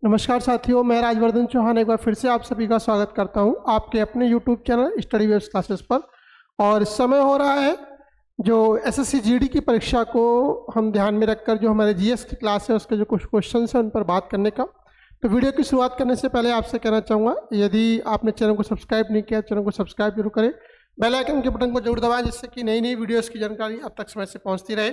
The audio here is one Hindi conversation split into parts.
नमस्कार साथियों, मैं राजवर्धन चौहान एक बार फिर से आप सभी का स्वागत करता हूं आपके अपने YouTube channel study waves classes पर। और इस समय हो रहा है जो एसएससी जीडी की परीक्षा को हम ध्यान में रखकर जो हमारे जीएस की क्लास है उसके जो कुछ क्वेश्चन हैं उन पर बात करने का। तो वीडियो की शुरुआत करने से पहले आपसे कहना चाहूँगा, यदि आपने चैनल को सब्सक्राइब नहीं किया चैनल को सब्सक्राइब जरूर करें, बेल आइकन के बटन को जरूर दबाएं जिससे कि नई नई वीडियोस की जानकारी अब तक समय से पहुंचती रहे।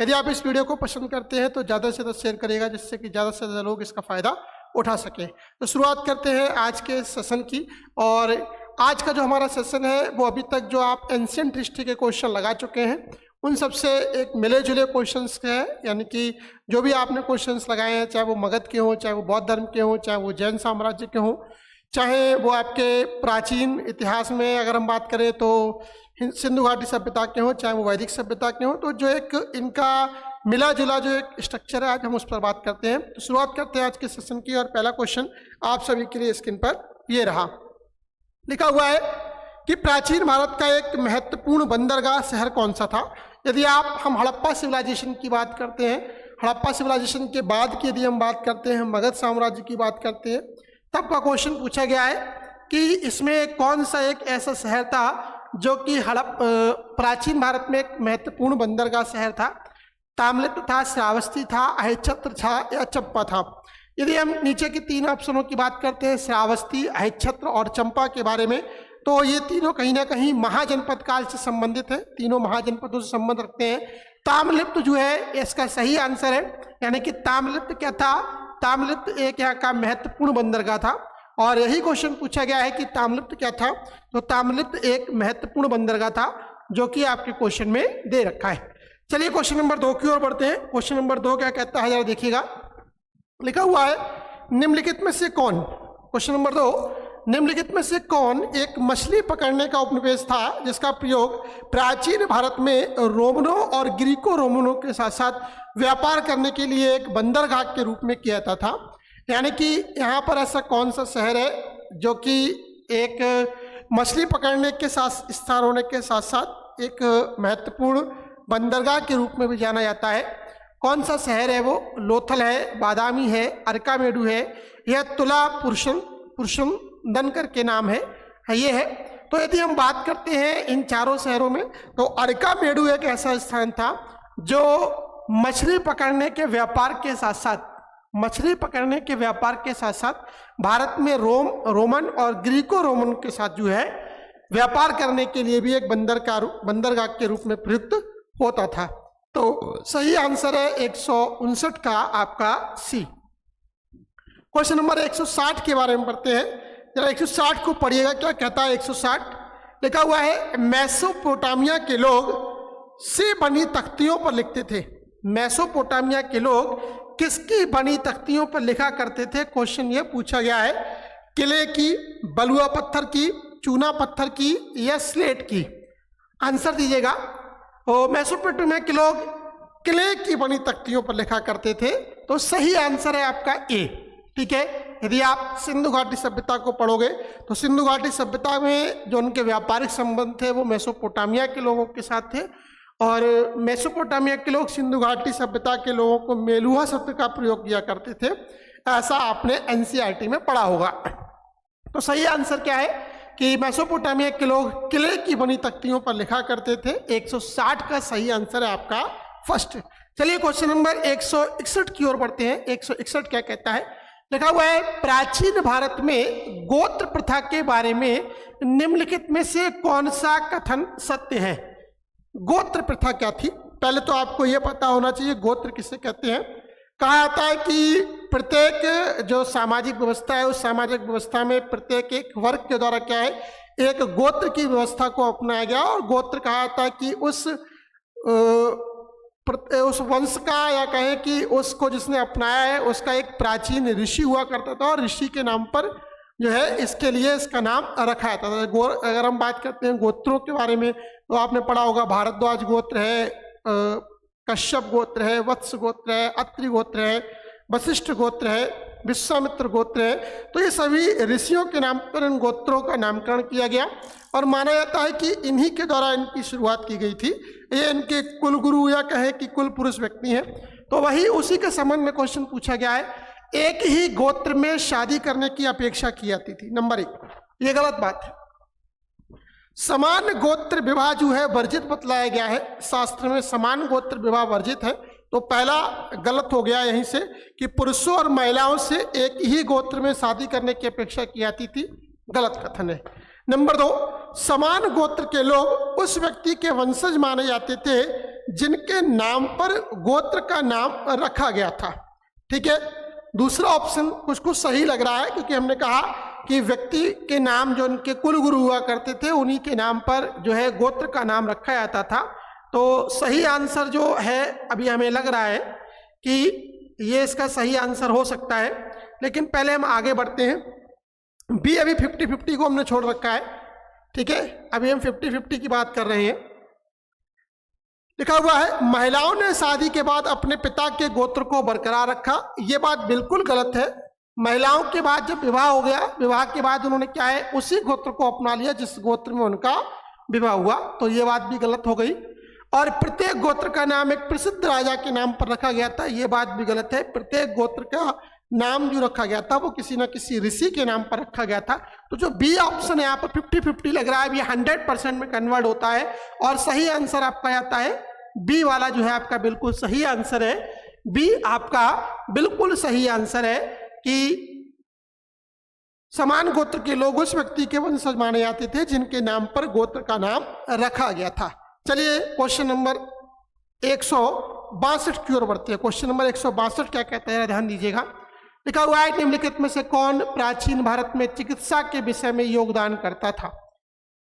यदि आप इस वीडियो को पसंद करते हैं तो ज़्यादा से ज़्यादा शेयर करिएगा जिससे कि ज़्यादा से ज़्यादा लोग इसका फ़ायदा उठा सकें। तो शुरुआत करते हैं आज के सेशन की। और आज का जो हमारा सेशन है वो अभी तक जो आप एंशिएंट हिस्ट्री के क्वेश्चन लगा चुके हैं उन सबसे एक मिले जुले क्वेश्चंस है, यानी कि जो भी आपने क्वेश्चंस लगाए हैं, चाहे वो मगध के हों, चाहे वो बौद्ध धर्म के हों, चाहे वो जैन साम्राज्य के हों, चाहे वो आपके प्राचीन इतिहास में अगर हम बात करें तो सिंधु घाटी सभ्यता के हों, चाहे वो वैदिक सभ्यता के हों, तो जो एक इनका मिला जुला जो एक स्ट्रक्चर है आज हम उस पर बात करते हैं। तो शुरुआत करते हैं आज के सेशन की। और पहला क्वेश्चन आप सभी के लिए स्क्रीन पर ये रहा, लिखा हुआ है कि प्राचीन भारत का एक महत्वपूर्ण बंदरगाह शहर कौन सा था। यदि हम हड़प्पा सिविलाइजेशन की बात करते हैं, हड़प्पा सिविलाइजेशन के बाद की यदि हम बात करते हैं, मगध साम्राज्य की बात करते हैं, तब का क्वेश्चन पूछा गया है कि इसमें कौन सा एक ऐसा शहर था जो कि प्राचीन भारत में एक महत्वपूर्ण बंदरगाह शहर था। ताम्रलिप्त था, श्रावस्ती था, अहिच्छत्र था या चंपा था। यदि हम नीचे की तीन ऑप्शनों की बात करते हैं, श्रावस्ती, अहिच्छत्र और चंपा के बारे में, तो ये तीनों कहीं ना कहीं महाजनपद काल से संबंधित है, तीनों महाजनपदों से संबंध रखते हैं। ताम्रलिप्त जो है इसका सही आंसर है, यानी कि ताम्रलिप्त क्या था, ताम्रलिप्त एक यहाँ का महत्वपूर्ण बंदरगाह था। और यही क्वेश्चन पूछा गया है कि ताम्रलिप्त क्या था, तो ताम्रलिप्त एक महत्वपूर्ण बंदरगाह था जो कि आपके क्वेश्चन में दे रखा है। चलिए क्वेश्चन नंबर 2 की ओर बढ़ते हैं। क्वेश्चन नंबर 2 क्या कहता है जरा देखिएगा, लिखा हुआ है निम्नलिखित में से कौन, क्वेश्चन नंबर 2, निम्नलिखित में से कौन एक मछली पकड़ने का उपनिवेश था जिसका प्रयोग प्राचीन भारत में रोमनों और ग्रीको रोमनों के साथ साथ व्यापार करने के लिए एक बंदरगाह के रूप में किया जाता था। यानी कि यहाँ पर ऐसा कौन सा शहर है जो कि एक मछली पकड़ने के साथ स्थान होने के साथ साथ एक महत्वपूर्ण बंदरगाह के रूप में भी जाना जाता है। कौन सा शहर है वो? लोथल है, बादामी है, अरकामेडू है या तुला पुरुषम दन करके नाम है, ये है। तो यदि हम बात करते हैं इन चारों शहरों में, तो अरकामेडू एक ऐसा स्थान था जो मछली पकड़ने के व्यापार के साथ साथ भारत में रोमन और ग्रीको रोमन के साथ जो है व्यापार करने के लिए भी एक बंदरगाह के रूप में प्रयुक्त होता था। तो सही आंसर है 159 का आपका सी। क्वेश्चन नंबर 160 के बारे में पढ़ते हैं, जरा 160 को पढ़िएगा, क्या कहता है 160, लिखा हुआ है मेसोपोटामिया के लोग से बनी तख्तियों पर लिखते थे। मेसोपोटामिया के लोग किसकी बनी तख्तियों पर लिखा करते थे? क्वेश्चन ये पूछा गया है, किले की, बलुआ पत्थर की, चूना पत्थर की या स्लेट की। आंसर दीजिएगा। तो मेसोपोटामिया के लोग किले की बनी तख्तियों पर लिखा करते थे, तो सही आंसर है आपका ए। ठीक है, यदि आप सिंधु घाटी सभ्यता को पढ़ोगे तो सिंधु घाटी सभ्यता में जो उनके व्यापारिक संबंध थे वो मेसोपोटामिया के लोगों के साथ थे। और मेसोपोटामिया के लोग सिंधु घाटी सभ्यता के लोगों को मेलुहा शब्द का प्रयोग किया करते थे, ऐसा आपने एनसीईआरटी में पढ़ा होगा। तो सही आंसर क्या है कि मेसोपोटामिया के लोग किले की बनी तख्तियों पर लिखा करते थे। 160 का सही आंसर है आपका फर्स्ट। चलिए क्वेश्चन नंबर 161 की ओर बढ़ते हैं। 161 क्या कहता है, लिखा हुआ है प्राचीन भारत में गोत्र प्रथा के बारे में निम्नलिखित में से कौन सा कथन सत्य है। गोत्र प्रथा क्या थी? पहले तो आपको यह पता होना चाहिए गोत्र किसे कहते हैं। कहा जाता है कि प्रत्येक जो सामाजिक व्यवस्था है उस सामाजिक व्यवस्था में प्रत्येक एक वर्ग के द्वारा क्या है, एक गोत्र की व्यवस्था को अपनाया गया। और गोत्र कहा जाता है कि उस वंश का, या कहें कि उसको जिसने अपनाया है उसका एक प्राचीन ऋषि हुआ करता था और ऋषि के नाम पर जो है इसके लिए इसका नाम रखा जाता था। अगर हम बात करते हैं गोत्रों के बारे में तो आपने पढ़ा होगा भारद्वाज गोत्र है, कश्यप गोत्र है, वत्स गोत्र है, अत्रि गोत्र है, वशिष्ठ गोत्र है, विश्वामित्र गोत्र है। तो ये सभी ऋषियों के नाम पर इन गोत्रों का नामकरण किया गया और माना जाता है कि इन्हीं के द्वारा इनकी शुरुआत की गई थी। ये इनके कुल गुरु या कहें कि कुल पुरुष व्यक्ति हैं। तो वही उसी के संबंध में क्वेश्चन पूछा गया है एक ही गोत्र में शादी करने की अपेक्षा की जाती थी। नंबर 1, ये गलत बात है। समान गोत्र विवाह जो है वर्जित बतलाया गया है, शास्त्र में समान गोत्र विवाह वर्जित है। तो पहला गलत हो गया यहीं से कि पुरुषों और महिलाओं से एक ही गोत्र में शादी करने की अपेक्षा की जाती थी, गलत कथन है। नंबर 2, समान गोत्र के लोग उस व्यक्ति के वंशज माने जाते थे जिनके नाम पर गोत्र का नाम रखा गया था। ठीक है, दूसरा ऑप्शन कुछ कुछ सही लग रहा है, क्योंकि हमने कहा कि व्यक्ति के नाम जो उनके कुल गुरु हुआ करते थे उन्हीं के नाम पर जो है गोत्र का नाम रखा जाता था। तो सही आंसर जो है अभी हमें लग रहा है कि ये इसका सही आंसर हो सकता है, लेकिन पहले हम आगे बढ़ते हैं। बी अभी 50-50 को हमने छोड़ रखा है। ठीक है, अभी हम 50-50 की बात कर रहे हैं। लिखा हुआ है महिलाओं ने शादी के बाद अपने पिता के गोत्र को बरकरार रखा। ये बात बिल्कुल गलत है। महिलाओं के बाद जब विवाह हो गया, विवाह के बाद उन्होंने क्या है उसी गोत्र को अपना लिया जिस गोत्र में उनका विवाह हुआ, तो ये बात भी गलत हो गई। और प्रत्येक गोत्र का नाम एक प्रसिद्ध राजा के नाम पर रखा गया था, ये बात भी गलत है। प्रत्येक गोत्र का नाम जो रखा गया था वो किसी न किसी ऋषि के नाम पर रखा गया था। तो जो बी ऑप्शन है यहाँ पर 50-50 लग रहा है, ये 100% में कन्वर्ट होता है और सही आंसर आपका आता है बी वाला जो है आपका बिल्कुल सही आंसर है। बी आपका बिल्कुल सही आंसर है कि समान गोत्र के लोग उस व्यक्ति के वंशज माने जाते थे जिनके नाम पर गोत्र का नाम रखा गया था। चलिए क्वेश्चन नंबर 162 की ओर बढ़ते हैं। क्वेश्चन नंबर 162 क्या कहता है, ध्यान दीजिएगा। लिखा हुआ है निम्नलिखित में से कौन प्राचीन भारत में चिकित्सा के विषय में योगदान करता था।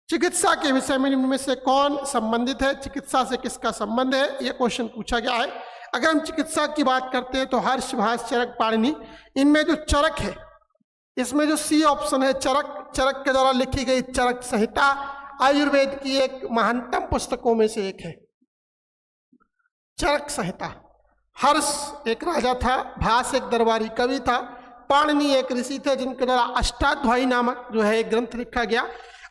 चिकित्सा के विषय में निम्न में से कौन संबंधित है, चिकित्सा से किसका संबंध है, यह क्वेश्चन पूछा गया है। अगर हम चिकित्सा की बात करते हैं तो हर्ष, भास, चरक, पाणिनि, इनमें जो चरक है इसमें जो सी ऑप्शन है चरक, चरक के द्वारा लिखी गई चरक संहिता आयुर्वेद की एक महानतम पुस्तकों में से एक है, चरक संहिता। हर्ष एक राजा था, भास एक दरबारी कवि था, पाणिनि एक ऋषि थे जिनके द्वारा अष्टाध्यायी नामक जो है एक ग्रंथ लिखा गया।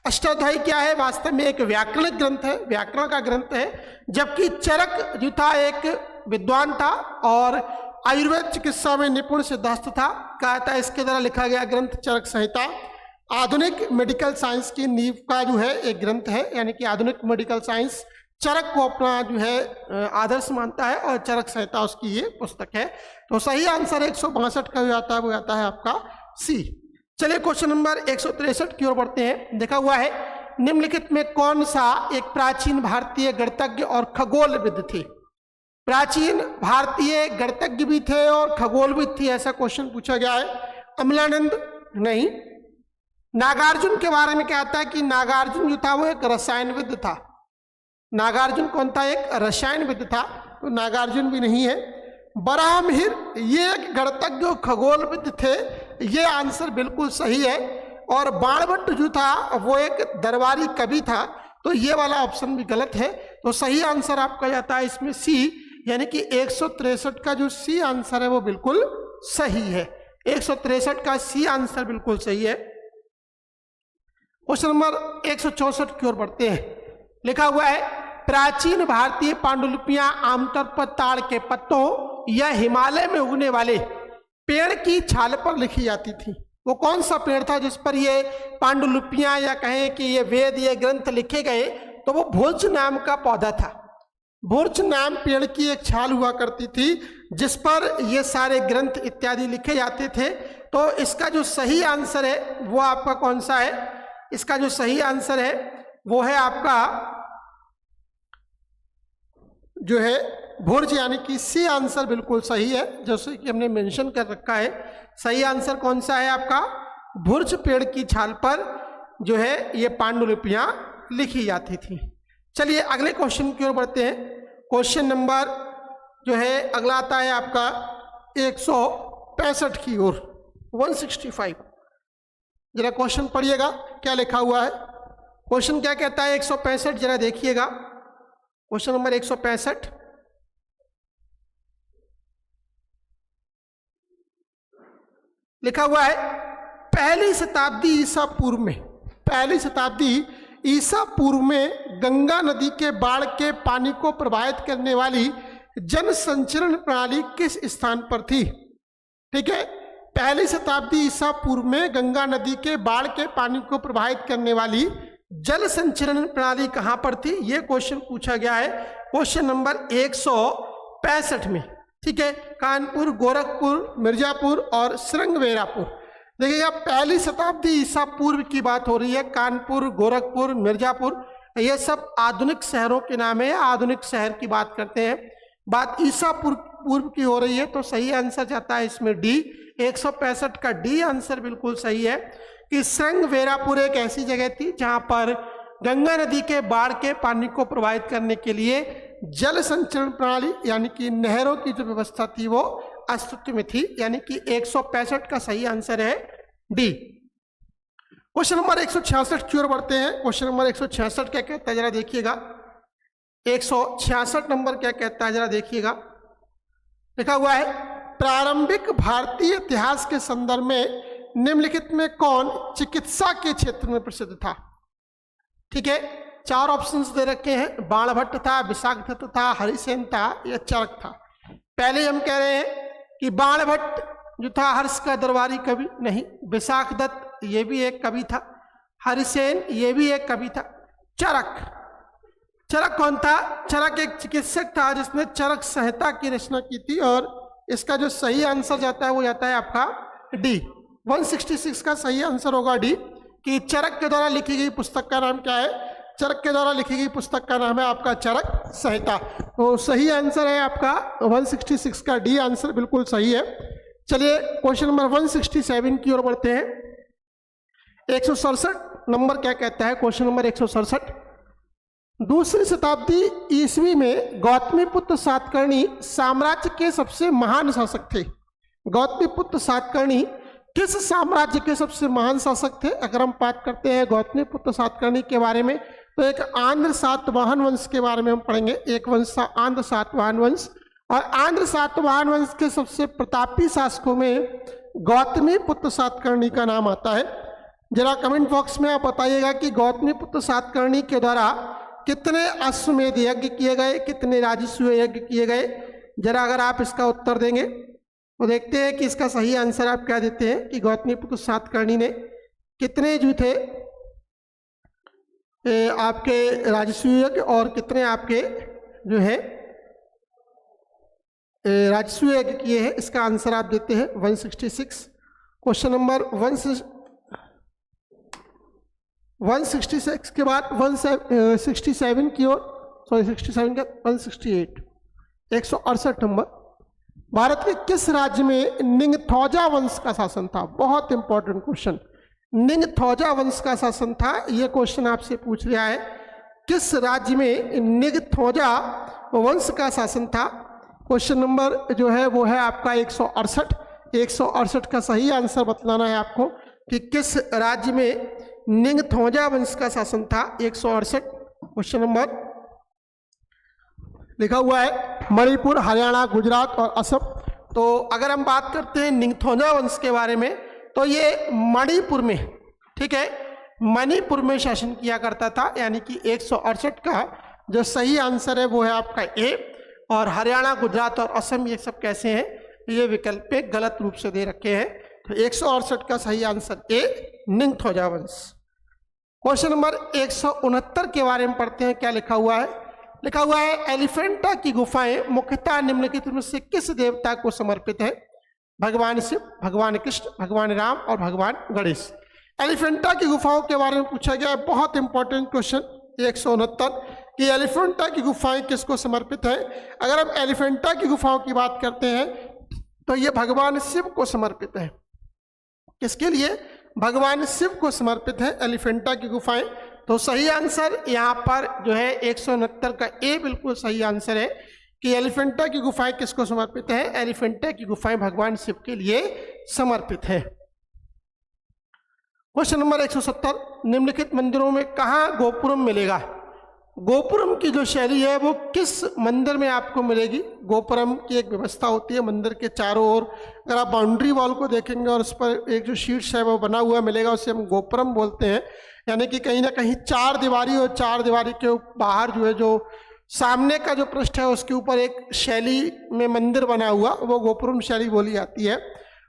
अष्टाध्यायी क्या है, वास्तव में एक व्याकरणिक ग्रंथ है, व्याकरण का ग्रंथ है। जबकि चरक जो था एक विद्वान था और आयुर्वेद चिकित्सा में निपुण सिद्धांत था। कहा था इसके द्वारा लिखा गया ग्रंथ चरक संहिता आधुनिक मेडिकल साइंस की नींव का जो है एक ग्रंथ है, यानी कि आधुनिक मेडिकल साइंस चरक को अपना जो है आदर्श मानता है और चरक संहिता उसकी ये पुस्तक है। तो सही आंसर 162 का जो आता है वो आता है आपका सी। चलिए क्वेश्चन नंबर 163 की ओर बढ़ते हैं। देखा हुआ है निम्नलिखित में कौन सा एक प्राचीन भारतीय गणितज्ञ और खगोलविद थे। प्राचीन भारतीय गणितज्ञ भी थे और खगोलविद थे, ऐसा क्वेश्चन पूछा गया है। अमलानंद नहीं। नागार्जुन के बारे में क्या आता है कि नागार्जुन जो था वो एक रसायनविद था। नागार्जुन कौन था, एक रसायनविद था, तो नागार्जुन भी नहीं है। बराहमिहिर ये एक गणितज्ञ और खगोलविद थे, ये आंसर बिल्कुल सही है। और बाणभट्ट जो था वो एक दरबारी कवि था, तो ये वाला ऑप्शन भी गलत है। तो सही आंसर आपका जाता है इसमें सी, यानी कि 163 का जो सी आंसर है वो बिल्कुल सही है। 163 का सी आंसर बिल्कुल सही है। क्वेश्चन नंबर 164 की ओर बढ़ते हैं। लिखा हुआ है प्राचीन भारतीय पांडुलिपियां आमतौर पर ताड़ के पत्तों या हिमालय में उगने वाले पेड़ की छाल पर लिखी जाती थी। वो कौन सा पेड़ था जिस पर ये पांडुलिपियां या कहें कि ये वेद ये ग्रंथ लिखे गए, तो वो भुर्ज नाम का पौधा था। भुर्ज नाम पेड़ की एक छाल हुआ करती थी जिस पर ये सारे ग्रंथ इत्यादि लिखे जाते थे। तो इसका जो सही आंसर है वो आपका कौन सा है, इसका जो सही आंसर है वो है आपका जो है भुर्ज, यानी कि सी आंसर बिल्कुल सही है, जैसे कि हमने मेंशन कर रखा है। सही आंसर कौन सा है आपका, भुर्ज पेड़ की छाल पर जो है ये पांडुलिपियां लिखी जाती थी। चलिए अगले क्वेश्चन की ओर बढ़ते हैं। क्वेश्चन नंबर जो है अगला आता है आपका 165 की ओर, 165। जरा क्वेश्चन पढ़िएगा क्या लिखा हुआ है। क्वेश्चन क्या कहता है 165, जरा देखिएगा। क्वेश्चन नंबर 165 लिखा हुआ है पहली शताब्दी ईसा पूर्व में, पहली शताब्दी ईसा पूर्व में गंगा नदी के बाढ़ के पानी को प्रवाहित करने वाली जन संचरण प्रणाली किस स्थान पर थी। ठीक है, पहली शताब्दी ईसा पूर्व में गंगा नदी के बाढ़ के पानी को प्रभावित करने वाली जल संचरण प्रणाली कहां पर थी? ये क्वेश्चन पूछा गया है क्वेश्चन नंबर 165 में। ठीक है, कानपुर, गोरखपुर, मिर्जापुर और श्रृंगवेरापुर। देखिएगा, पहली शताब्दी ईसा पूर्व की बात हो रही है। कानपुर, गोरखपुर, मिर्जापुर, ये सब आधुनिक शहरों के नाम है, आधुनिक शहर की बात करते हैं। बात ईसा पूर्व की हो रही है, तो सही आंसर जाता है इसमें डी। 165 का डी आंसर बिल्कुल सही है कि श्रृंगवेरापुर एक ऐसी जगह थी जहां पर गंगा नदी के बाढ़ के पानी को प्रभावित करने के लिए जल संचरण प्रणाली यानी कि नहरों की जो व्यवस्था थी वो अस्तित्व में थी, यानी कि 165 का सही आंसर है डी। क्वेश्चन नंबर 166 की ओर बढ़ते हैं। क्वेश्चन नंबर 166 क्या कहता है जरा देखिएगा। 166 नंबर क्या कहता है जरा देखिएगा। लिखा हुआ है, प्रारंभिक भारतीय इतिहास के संदर्भ में निम्नलिखित में कौन चिकित्सा के क्षेत्र में प्रसिद्ध था? ठीक है, 4 ऑप्शंस दे रखे हैं। बाणभट्ट था, विशाखदत्त था, हरिसेन था या चरक था। पहले हम कह रहे हैं कि बाणभट्ट जो था हर्ष का दरबारी कवि नहीं, विशाखदत्त ये भी एक कवि था, हरिसेन ये भी एक कवि था। चरक कौन था? चरक एक चिकित्सक था जिसने चरक संहिता की रचना की थी, और इसका जो सही आंसर जाता है वो जाता है आपका डी। 166 का सही आंसर होगा डी, कि चरक के द्वारा लिखी गई पुस्तक का नाम क्या है? चरक के द्वारा लिखी गई पुस्तक का नाम है आपका चरक संहिता। तो सही आंसर है आपका 166 का डी आंसर बिल्कुल सही है। चलिए क्वेश्चन नंबर 167 की ओर बढ़ते हैं। 167 नंबर क्या कहता है? क्वेश्चन नंबर 167, दूसरी शताब्दी ईस्वी में गौतमीपुत्र सातकर्णी साम्राज्य के सबसे महान शासक थे। गौतमीपुत्र सातकर्णी किस साम्राज्य के सबसे महान शासक थे? अगर हम बात करते हैं गौतमीपुत्र सातकर्णी के बारे में, तो एक आंध्र सातवाहन वंश के बारे में हम पढ़ेंगे। एक वंश था आंध्र सातवाहन वंश, और आंध्र सातवाहन वंश के सबसे प्रतापी शासकों में गौतमीपुत्र सातकर्णी का नाम आता है। जरा कमेंट बॉक्स में आप बताइएगा कि गौतमीपुत्र सातकर्णी के द्वारा कितने अश्वमेध यज्ञ किए गए, कितने राजस्व यज्ञ किए गए। जरा अगर आप इसका उत्तर देंगे तो देखते हैं कि इसका सही आंसर आप क्या देते हैं कि गौतमीपुत्र सातकर्णी ने कितने जो थे आपके राजस्व यज्ञ और कितने आपके जो है राजस्व यज्ञ किए हैं। इसका आंसर आप देते हैं 166। क्वेश्चन नंबर 166 के बाद 167 की ओर, सॉरी 67 का 168, 168 नंबर, भारत के किस राज्य में निंगथौजा वंश का शासन था? बहुत इंपॉर्टेंट क्वेश्चन, निंगथौजा वंश का शासन था। यह क्वेश्चन आपसे पूछ रहा है किस राज्य में निंगथौजा वंश का शासन था। क्वेश्चन नंबर जो है वो है आपका 168। 168 का सही आंसर बतलाना है आपको कि किस राज्य में निंगथौजा वंश का शासन था। 168 क्वेश्चन नंबर लिखा हुआ है मणिपुर, हरियाणा, गुजरात और असम। तो अगर हम बात करते हैं निंगथौजा वंश के बारे में, तो ये मणिपुर में, ठीक है, मणिपुर में शासन किया करता था, यानी कि 168 का जो सही आंसर है वो है आपका ए। और हरियाणा, गुजरात और असम ये सब कैसे हैं? ये विकल्प पे गलत रूप से दे रखे हैं। तो 168 का सही आंसर ए, निंगथौजा वंश। क्वेश्चन नंबर 169 के बारे में पढ़ते हैं। क्या लिखा हुआ है? लिखा हुआ है एलिफेंटा की गुफाएं मुख्यतः निम्नलिखित में से किस देवता को समर्पित है? भगवान शिव, भगवान कृष्ण, भगवान राम और भगवान गणेश। एलिफेंटा की गुफाओं के बारे में पूछा गया है, बहुत इंपॉर्टेंट क्वेश्चन 169 कि एलिफेंटा की गुफाएं किसको समर्पित है। अगर हम एलिफेंटा की गुफाओं की बात करते हैं तो ये भगवान शिव को समर्पित है। किसके लिए? भगवान शिव को समर्पित है एलिफेंटा की गुफाएं। तो सही आंसर यहाँ पर जो है 169 का ए बिल्कुल सही आंसर है कि एलिफेंटा की गुफाएं किसको समर्पित है? एलिफेंटा की गुफाएं भगवान शिव के लिए समर्पित है। क्वेश्चन नंबर 170, निम्नलिखित मंदिरों में कहाँ गोपुरम मिलेगा? गोपुरम की जो शैली है वो किस मंदिर में आपको मिलेगी? गोपुरम की एक व्यवस्था होती है मंदिर के चारों ओर। अगर आप बाउंड्री वॉल को देखेंगे और उस पर एक जो शीट्स है वो बना हुआ मिलेगा, उसे हम गोपुरम बोलते हैं। यानी कि कहीं ना कहीं 4 दीवारी और 4 दीवारी के बाहर जो है, जो सामने का जो पृष्ठ है उसके ऊपर एक शैली में मंदिर बना हुआ, वो गोपुरम शैली बोली जाती है।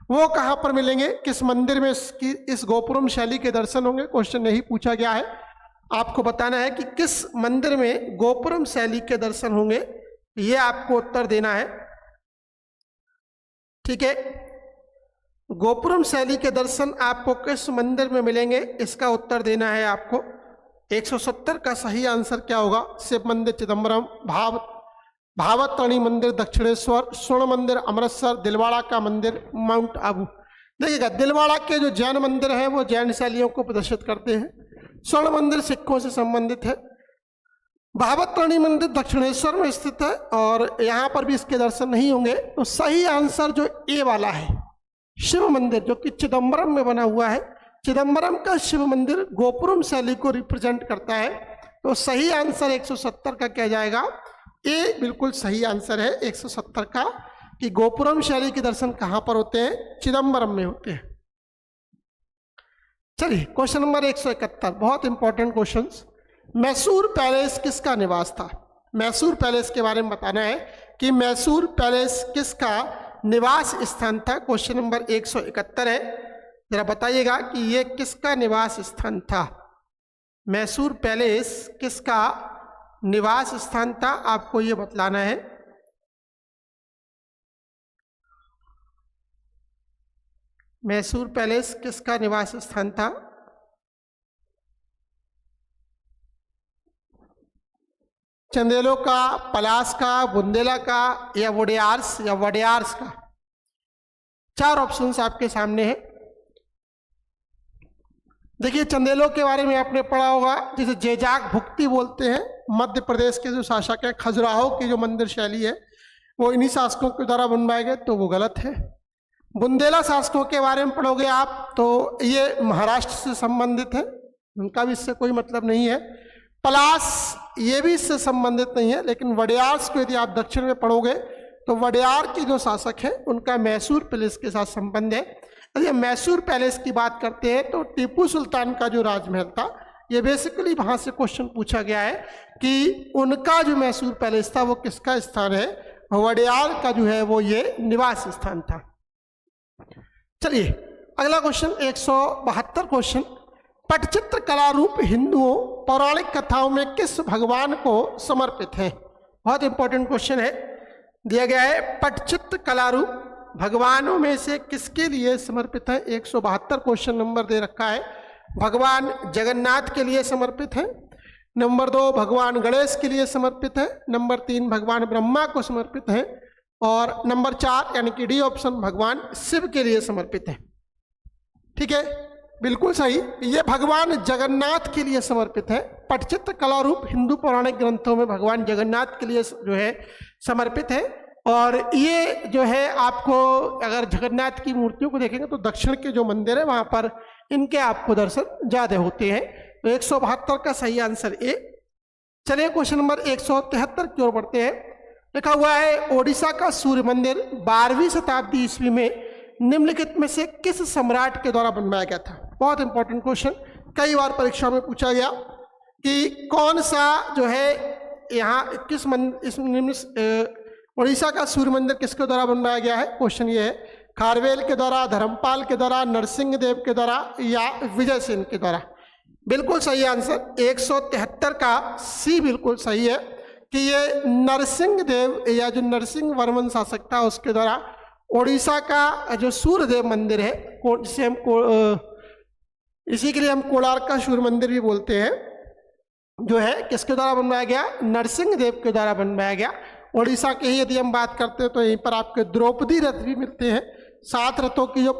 वो कहाँ पर मिलेंगे, किस मंदिर में इस गोपुरम शैली के दर्शन होंगे, क्वेश्चन यही पूछा गया है। आपको बताना है कि किस मंदिर में गोपुरम शैली के दर्शन होंगे, ये आपको उत्तर देना है। ठीक है, गोपुरम शैली के दर्शन आपको किस मंदिर में मिलेंगे, इसका उत्तर देना है आपको। 170 का सही आंसर क्या होगा, शिव मंदिर चिदम्बरम, भावतरणी मंदिर दक्षिणेश्वर, स्वर्ण मंदिर अमृतसर, दिलवाड़ा का मंदिर माउंट आबू। देखिएगा, दिलवाड़ा के जो जैन मंदिर है वो जैन शैलियों को प्रदर्शित करते हैं, स्वर्ण मंदिर सिखों से संबंधित है, भावतरणी मंदिर दक्षिणेश्वर में स्थित है और यहाँ पर भी इसके दर्शन नहीं होंगे। तो सही आंसर जो ए वाला है, शिव मंदिर जो कि चिदम्बरम में बना हुआ है, चिदम्बरम का शिव मंदिर गोपुरम शैली को रिप्रेजेंट करता है। तो सही आंसर 170 का क्या जाएगा, ए बिल्कुल सही आंसर है 170 का, कि गोपुरम शैली के दर्शन कहाँ पर होते हैं, चिदम्बरम में होते हैं। चलिए क्वेश्चन नंबर 171, बहुत इंपॉर्टेंट क्वेश्चन। मैसूर पैलेस किसका निवास था, मैसूर पैलेस के बारे में बताना है कि मैसूर पैलेस किसका निवास स्थान था। क्वेश्चन नंबर 171 है, जरा बताइएगा कि ये किसका निवास स्थान था, मैसूर पैलेस किसका निवास स्थान था, आपको ये बतलाना है। मैसूर पैलेस किसका निवास स्थान था, चंदेलों का, पलाश का, बुंदेला का या वोडेयार्स का। 4 ऑप्शंस आपके सामने हैं। देखिए, चंदेलों के बारे में आपने पढ़ा होगा, जिसे जेजाक भुक्ति बोलते हैं, मध्य प्रदेश के जो शासक हैं, खजुराहो की जो मंदिर शैली है वो इन्हीं शासकों के द्वारा बनवाए गए, तो वो गलत है। बुंदेला शासकों के बारे में पढ़ोगे आप तो ये महाराष्ट्र से संबंधित है, उनका भी इससे कोई मतलब नहीं है। पलाश ये भी इससे संबंधित नहीं है, लेकिन वडेयार्स को यदि आप दक्षिण में पढ़ोगे तो वडेयार के जो शासक हैं उनका मैसूर पैलेस के साथ संबंध है। यदि हम मैसूर पैलेस की बात करते हैं तो टीपू सुल्तान का जो राजमहल था, ये बेसिकली वहाँ से क्वेश्चन पूछा गया है कि उनका जो मैसूर पैलेस था वो किसका स्थान है, वडेयार का जो है वो ये निवास स्थान था। चलिए अगला क्वेश्चन 172 क्वेश्चन, पटचित्र कला रूप हिंदुओं पौराणिक कथाओं में किस भगवान को समर्पित है। बहुत इंपॉर्टेंट क्वेश्चन है, दिया गया है पटचित्र कला रूप भगवानों में से किसके लिए समर्पित है। 172 क्वेश्चन नंबर दे रखा है। भगवान जगन्नाथ के लिए समर्पित है, नंबर 2 भगवान गणेश के लिए समर्पित है, नंबर 3 भगवान ब्रह्मा को समर्पित है और नंबर 4 यानी कि डी ऑप्शन भगवान शिव के लिए समर्पित है। ठीक है, बिल्कुल सही, ये भगवान जगन्नाथ के लिए समर्पित है। पटचित्र कला रूप हिंदू पौराणिक ग्रंथों में भगवान जगन्नाथ के लिए जो है समर्पित है। और ये जो है आपको अगर जगन्नाथ की मूर्तियों को देखेंगे तो दक्षिण के जो मंदिर है वहाँ पर इनके आपको दर्शन ज़्यादा होते हैं। तो 172 का सही आंसर ए। चलिए क्वेश्चन नंबर 173 की ओर बढ़ते हैं। लिखा हुआ है ओडिशा का सूर्य मंदिर 12वीं शताब्दी ईस्वी में निम्नलिखित में से किस सम्राट के द्वारा बनवाया गया था। बहुत इंपॉर्टेंट क्वेश्चन, कई बार परीक्षा में पूछा गया कि कौन सा जो है यहाँ किस उड़ीसा का सूर्य मंदिर किसके द्वारा बनवाया गया है। क्वेश्चन ये है, खारवेल के द्वारा, धर्मपाल के द्वारा, नरसिंह देव के द्वारा या विजय सेन के द्वारा। बिल्कुल सही आंसर 173 का सी बिल्कुल सही है कि ये नरसिंह देव या जो नरसिंह वर्मन शासक था उसके द्वारा ओडिशा का जो सूर्यदेव मंदिर है, जिसे हम इसी के लिए हम कोणार्क का सूर्य मंदिर भी बोलते हैं, जो है किसके द्वारा बनवाया गया, नरसिंह देव के द्वारा बनवाया गया। ओडिशा के ही यदि हम बात करते हैं तो यहीं पर आपके द्रौपदी रथ भी मिलते हैं। 7 रथों की जो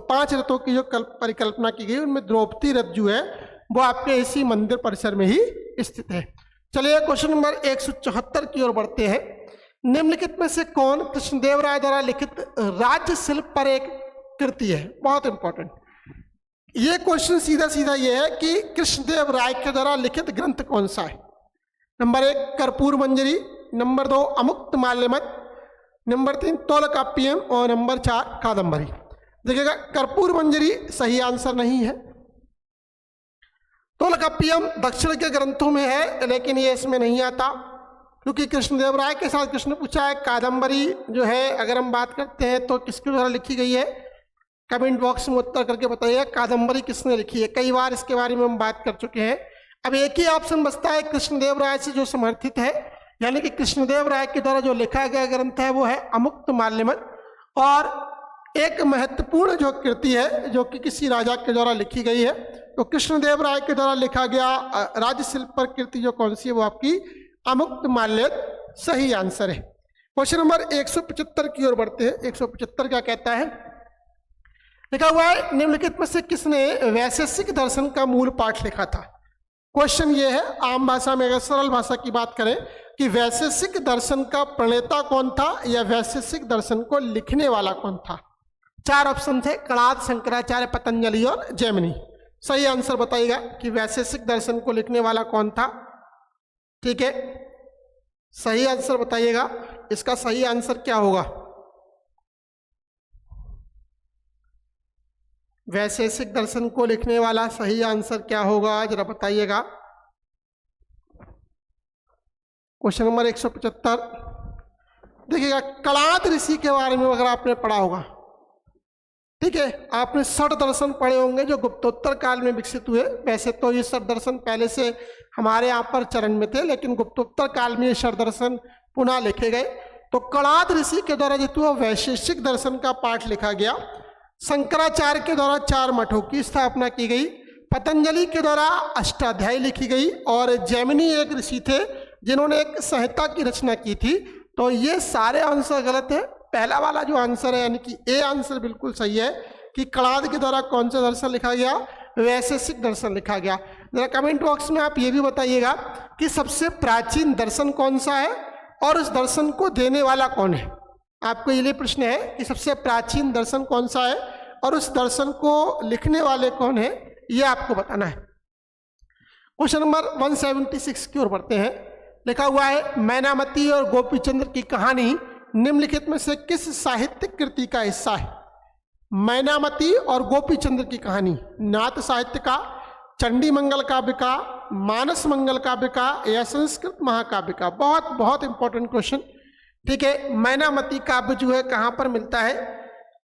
5 रथों की जो परिकल्पना की गई उनमें द्रौपदी रथ जो है वो आपके इसी मंदिर परिसर में ही स्थित है। चलिए क्वेश्चन नंबर 174 की ओर बढ़ते हैं। निम्नलिखित में से कौन कृष्णदेव राय द्वारा लिखित राज्य शिल्प पर एक कृति है। बहुत इंपॉर्टेंट ये क्वेश्चन सीधा सीधा ये है कि कृष्णदेव राय के द्वारा लिखित ग्रंथ कौन सा है। नंबर 1 कर्पूर मंजरी, नंबर 2 अमुक्त माल्यमत, नंबर 3 तोलकाप्पियम और नंबर 4 कादम्बरी। देखिएगा कर्पूर मंजरी सही आंसर नहीं है। तोलकाप्पियम दक्षिण के ग्रंथों में है लेकिन ये इसमें नहीं आता क्योंकि कृष्णदेव राय के साथ कृष्ण पूछा है। कादम्बरी जो है अगर हम बात करते हैं तो किसके द्वारा लिखी गई है, कमेंट बॉक्स में उत्तर करके बताइएगा कादम्बरी किसने लिखी है। कई बार इसके बारे में हम बात कर चुके हैं। अब एक ही ऑप्शन बचता है कृष्णदेव राय से जो समर्थित है, यानी कि कृष्णदेव राय के द्वारा जो लिखा गया ग्रंथ है वो है अमुक्तमाल्यमन। और एक महत्वपूर्ण जो कृति है जो कि किसी राजा के द्वारा लिखी गई है, तो कृष्णदेव राय के द्वारा लिखा गया राजशिल्प पर कृति जो कौन सी है वो आपकी अमुक्तमाल्यद सही आंसर है। क्वेश्चन नंबर 175 की ओर बढ़ते हैं। 175 क्या कहता है, लिखा हुआ है निम्नलिखित में से किसने वैशेषिक दर्शन का मूल पाठ लिखा था। क्वेश्चन ये है, आम भाषा में अगर सरल भाषा की बात करें कि वैशेषिक दर्शन का प्रणेता कौन था या वैशेषिक दर्शन को लिखने वाला कौन था। 4 ऑप्शन थे, कणाद, शंकराचार्य, पतंजलि और जैमिनी। सही आंसर बताइएगा कि वैशेषिक दर्शन को लिखने वाला कौन था। ठीक है, सही आंसर बताइएगा, इसका सही आंसर क्या होगा। वैशेषिक दर्शन को लिखने वाला सही आंसर क्या होगा, जरा बताइएगा। क्वेश्चन नंबर 175 देखिएगा, कणाद ऋषि के बारे में अगर आपने पढ़ा होगा, ठीक है, आपने षट दर्शन पढ़े होंगे जो गुप्तोत्तर काल में विकसित हुए। वैसे तो ये षट दर्शन पहले से हमारे यहाँ पर चरण में थे, लेकिन गुप्तोत्तर काल में ये षट दर्शन पुनः लिखे गए। तो कणाद ऋषि के द्वारा जो वैशेषिक दर्शन का पाठ लिखा गया। शंकराचार्य के द्वारा 4 मठों की स्थापना की गई। पतंजलि के द्वारा अष्टाध्यायी लिखी गई और जैमिनी एक ऋषि थे जिन्होंने एक संहिता की रचना की थी। तो ये सारे आंसर गलत है। पहला वाला जो आंसर है यानी कि ए आंसर बिल्कुल सही है कि कणाद के द्वारा कौन सा दर्शन लिखा गया, वैशेषिक दर्शन लिखा गया। जरा कमेंट बॉक्स में आप ये भी बताइएगा कि सबसे प्राचीन दर्शन कौन सा है और उस दर्शन को देने वाला कौन है। आपको ये प्रश्न है कि सबसे प्राचीन दर्शन कौन सा है और उस दर्शन को लिखने वाले कौन है, ये आपको बताना है। क्वेश्चन नंबर 176 की ओर बढ़ते हैं। लिखा हुआ है मैनामती और गोपीचंद्र की कहानी निम्नलिखित में से किस साहित्यिक कृति का हिस्सा है। मैनामती और गोपीचंद्र की कहानी नाथ साहित्य का, चंडी मंगल काव्य का, मानस मंगल काव्य का या संस्कृत महाकाव्य का। बहुत बहुत इंपॉर्टेंट क्वेश्चन। ठीक है, मैनामती काव्य जो है कहाँ पर मिलता है,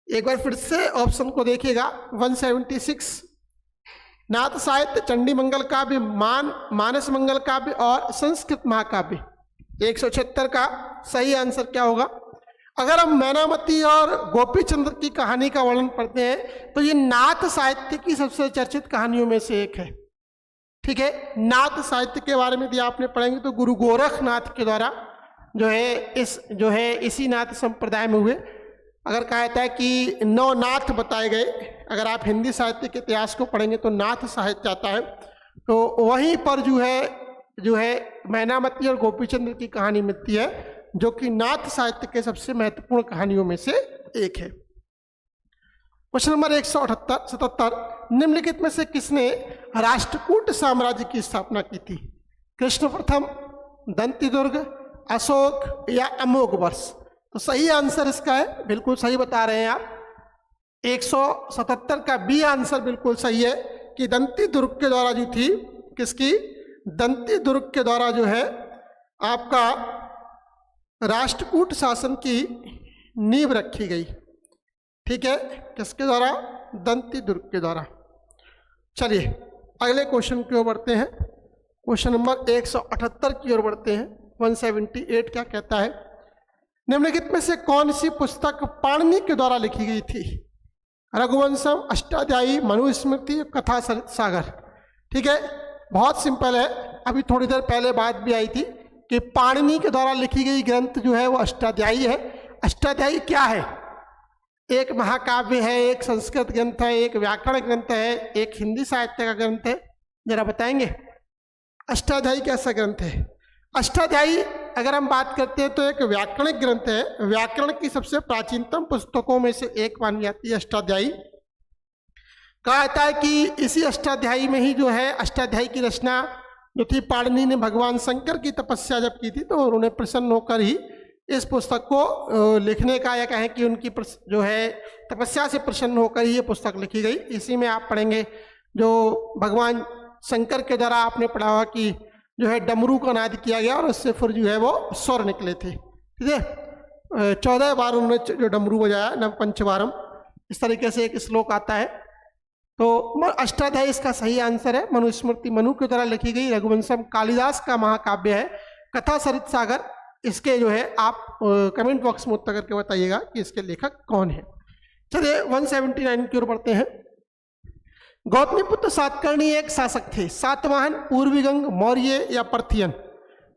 एक बार फिर से ऑप्शन को देखिएगा। 176 नाथ साहित्य, चंडी मंगल काव्य, मानस मंगल काव्य और संस्कृत महाकाव्य। 176 का सही आंसर क्या होगा। अगर हम मैनामती और गोपीचंद्र की कहानी का वर्णन पढ़ते हैं तो ये नाथ साहित्य की सबसे चर्चित कहानियों में से एक है। ठीक है, नाथ साहित्य के बारे में यदि आपने पढ़ेंगे तो गुरु गोरखनाथ के द्वारा जो है इसी नाथ संप्रदाय में हुए। अगर कहा जाता है कि 9 नाथ बताए गए, अगर आप हिंदी साहित्य के इतिहास को पढ़ेंगे तो नाथ साहित्य आता है। तो वहीं पर जो है मैनामती और गोपीचंद्र की कहानी मिलती है जो कि नाथ साहित्य के सबसे महत्वपूर्ण कहानियों में से एक है। क्वेश्चन नंबर 177 निम्नलिखित में से किसने राष्ट्रकूट साम्राज्य की स्थापना की थी। कृष्ण प्रथम, दंतिदुर्ग, अशोक या अमोघ वर्ष। तो सही आंसर इसका है, बिल्कुल सही बता रहे हैं आप। 177 का बी आंसर बिल्कुल सही है कि दंतिदुर्ग के द्वारा जो थी, किसकी, दंतिदुर्ग के द्वारा जो है आपका राष्ट्रकूट शासन की नींव रखी गई। ठीक है, किसके द्वारा, दंतिदुर्ग के द्वारा। चलिए अगले क्वेश्चन की ओर बढ़ते हैं। क्वेश्चन नंबर 178 की ओर बढ़ते हैं। 178 क्या कहता है, निम्नलिखित में से कौन सी पुस्तक पाणिनि के द्वारा लिखी गई थी। रघुवंशम, अष्टाध्यायी, मनुस्मृति, कथा सागर। ठीक है, बहुत सिंपल है। अभी थोड़ी देर पहले बात भी आई थी कि पाणिनि के द्वारा लिखी गई ग्रंथ जो है वो अष्टाध्यायी है। अष्टाध्यायी क्या है, एक महाकाव्य है, एक संस्कृत ग्रंथ है, एक व्याकरण ग्रंथ है, एक हिंदी साहित्य का ग्रंथ है। जरा बताएंगे अष्टाध्यायी कैसा ग्रंथ है। अष्टाध्यायी अगर हम बात करते हैं तो एक व्याकरणिक ग्रंथ है। व्याकरण की सबसे प्राचीनतम पुस्तकों में से एक मानी जाती है अष्टाध्यायी। कहा जाता है कि इसी अष्टाध्यायी में ही जो है अष्टाध्यायी की रचना जो थी पाणिनि ने भगवान शंकर की तपस्या जब की थी तो उन्होंने प्रसन्न होकर ही इस पुस्तक को लिखने का, या कहें कि उनकी जो है तपस्या से प्रसन्न होकर ही ये पुस्तक लिखी गई। इसी में आप पढ़ेंगे जो भगवान शंकर के द्वारा आपने पढ़ा हुआ कि जो है डमरू का नाद किया गया और उससे फिर जो है वो स्वर निकले थे। ठीक है, 14 बार उन्होंने जो डमरू बजाया, नव पंचवारम। इस तरीके से एक श्लोक आता है। तो अष्टाध्यायी इसका सही आंसर है। मनुस्मृति मनु के द्वारा लिखी गई रघुवंशम कालिदास का महाकाव्य है। कथा सरित सागर, इसके जो है आप कमेंट बॉक्स में उत्तर करके बताइएगा कि इसके लेखक कौन है। चलिए 179 की ओर बढ़ते हैं। गौतमीपुत्र सातकर्णी एक शासक थे। सातवाहन, पूर्वीगंग, मौर्य या पर्थियन।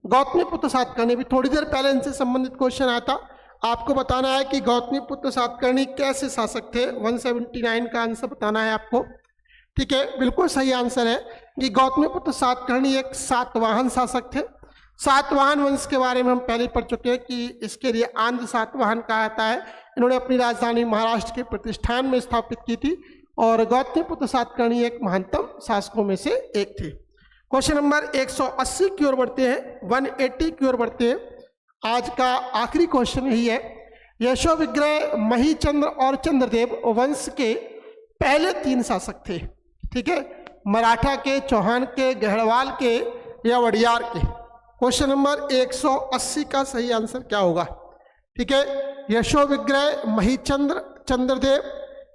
गौतमीपुत्र सातकर्णी, भी थोड़ी देर पहले इनसे संबंधित क्वेश्चन आया था। आपको बताना है कि गौतमीपुत्र सातकर्णी कैसे शासक थे। 179 का आंसर बताना है आपको। ठीक है, बिल्कुल सही आंसर है कि गौतमीपुत्र सातकर्णी एक सातवाहन शासक थे। सातवाहन वंश के बारे में हम पहले पढ़ चुके हैं कि इसके लिए आंध्र सातवाहन कहा जाता है। इन्होंने अपनी राजधानी महाराष्ट्र के प्रतिष्ठान में स्थापित की थी और गौतमीपुत्र सातकर्णी एक महानतम शासकों में से एक थे। क्वेश्चन नंबर 180 की ओर बढ़ते हैं, 180 की ओर बढ़ते हैं। आज का आखिरी क्वेश्चन यही है। यशोविग्रह, महीचंद्र और चंद्रदेव वंश के पहले 3 शासक थे। ठीक है, मराठा के, चौहान के, गहड़वाल के या वडियार के। क्वेश्चन नंबर 180 का सही आंसर क्या होगा? ठीक है, यशोविग्रह, महीचंद्र, चंद्रदेव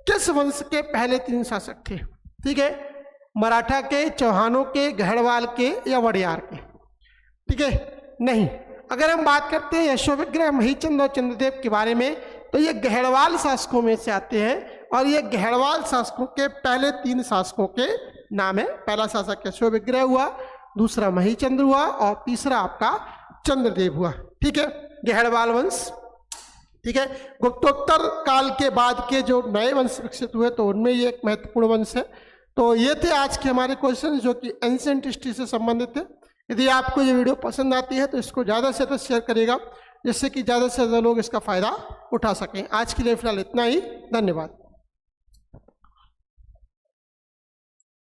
किस वंश के पहले 3 शासक थे? ठीक है, मराठा के, चौहानों के, गहड़वाल के या वडियार के। ठीक है, नहीं, अगर हम बात करते हैं यशोविग्रह, महीचंद्र और चंद्रदेव के बारे में, तो ये गहड़वाल शासकों में से आते हैं और ये गहड़वाल शासकों के पहले 3 शासकों के नाम है। पहला शासक यशोविग्रह हुआ, दूसरा महीचंद्र हुआ और तीसरा आपका चंद्रदेव हुआ। ठीक है, गहड़वाल वंश। ठीक है, गुप्तोत्तर काल के बाद के जो नए वंश विकसित हुए तो उनमें ये एक महत्वपूर्ण वंश है। तो ये थे आज के हमारे क्वेश्चन जो कि एंशिएंट हिस्ट्री से संबंधित थे। यदि आपको ये वीडियो पसंद आती है तो इसको ज़्यादा से ज़्यादा शेयर करिएगा, जिससे कि ज़्यादा से ज़्यादा लोग इसका फ़ायदा उठा सकें। आज के लिए फिलहाल इतना ही, धन्यवाद।